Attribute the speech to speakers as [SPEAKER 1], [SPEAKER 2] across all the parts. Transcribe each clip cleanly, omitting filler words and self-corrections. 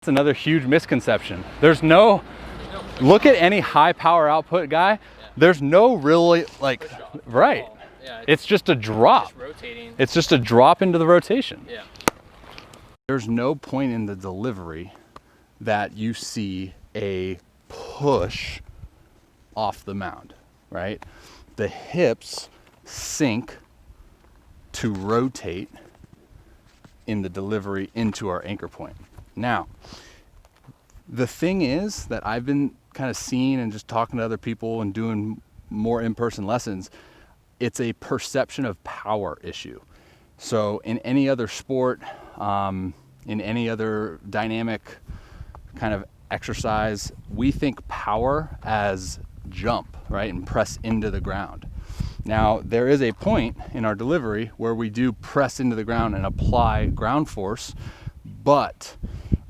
[SPEAKER 1] That's another huge misconception. Look at any high power output guy, there's no really like, right.
[SPEAKER 2] Yeah,
[SPEAKER 1] it's just a drop.
[SPEAKER 2] Just rotating.
[SPEAKER 1] It's just a drop into the rotation.
[SPEAKER 2] Yeah.
[SPEAKER 1] There's no point in the delivery that you see a push off the mound, right? The hips sink to rotate in the delivery into our anchor point. Now, the thing is that I've been kind of seeing and just talking to other people and doing more in-person lessons, it's a perception of power issue. So in any other sport, in any other dynamic kind of exercise, we think power as jump, right? And press into the ground. Now, there is a point in our delivery where we do press into the ground and apply ground force, but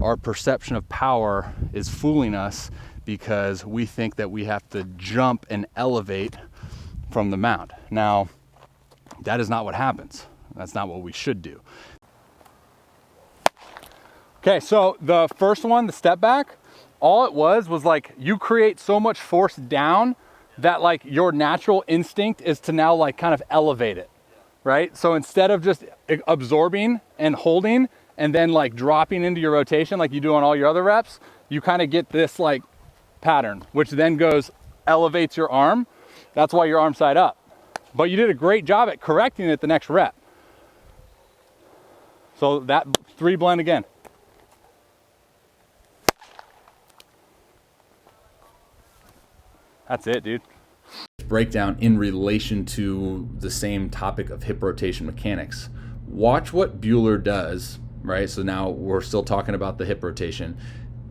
[SPEAKER 1] our perception of power is fooling us because we think that we have to jump and elevate from the mound. Now, that is not what happens. That's not what we should do. Okay, so the first one, the step back, all it was like you create so much force down that like your natural instinct is to now like kind of elevate it, right? So instead of just absorbing and holding and then like dropping into your rotation like you do on all your other reps, you kind of get this like pattern, which then elevates your arm. That's why your arm's side up. But you did a great job at correcting it the next rep. So that 3 blend again. That's it, dude.
[SPEAKER 3] Breakdown in relation to the same topic of hip rotation mechanics. Watch what Bueller does, right? So now we're still talking about the hip rotation,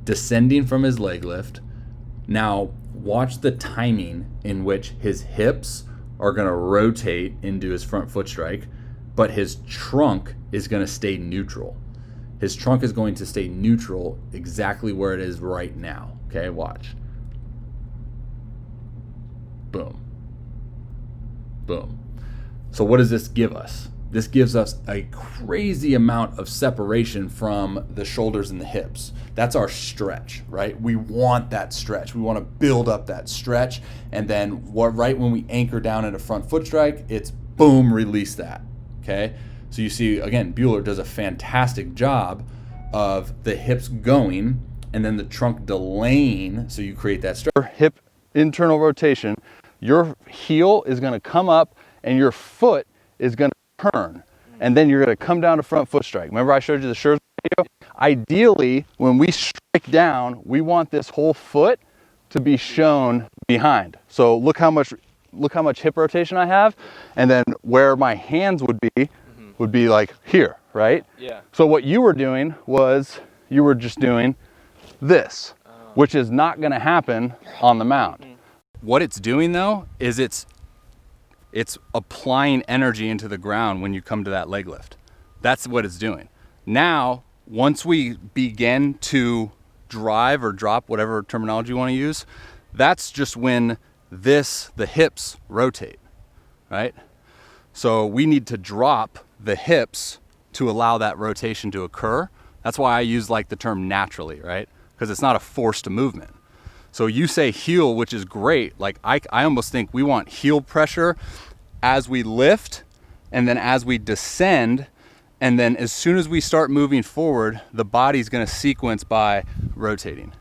[SPEAKER 3] descending from his leg lift. Now watch the timing in which his hips are going to rotate into his front foot strike, but his trunk is going to stay neutral. His trunk is going to stay neutral exactly where it is right now. Okay, watch. Boom. Boom. So what does this give us? This gives us a crazy amount of separation from the shoulders and the hips. That's our stretch, right? We want that stretch. We want to build up that stretch. And then right when we anchor down at a front foot strike, it's boom, release that, okay? So you see, again, Bueller does a fantastic job of the hips going and then the trunk delaying, so you create that stretch.
[SPEAKER 1] Hip internal rotation, your heel is going to come up and your foot is going to turn, and then you're going to come down to front foot strike. Remember I showed you the Scherzer video? Ideally, when we strike down, we want this whole foot to be shown behind. So look how much hip rotation I have, and then where my hands would be like here, right?
[SPEAKER 2] Yeah.
[SPEAKER 1] So what you were doing was you were just doing this, which is not going to happen on the mound. What it's doing though is it's applying energy into the ground when you come to that leg lift. That's what it's doing. Now, once we begin to drive or drop, whatever terminology you want to use, that's just when the hips rotate, right? So we need to drop the hips to allow that rotation to occur. That's why I use like the term naturally, right? Because it's not a forced movement. So you say heel, which is great. Like I almost think we want heel pressure as we lift and then as we descend. And then as soon as we start moving forward, the body's going to sequence by rotating.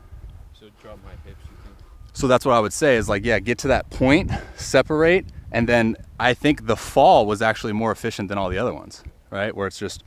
[SPEAKER 2] So drop my hips, you think?
[SPEAKER 1] So that's what I would say is like, yeah, get to that point, separate. And then I think the fall was actually more efficient than all the other ones, right? Where it's just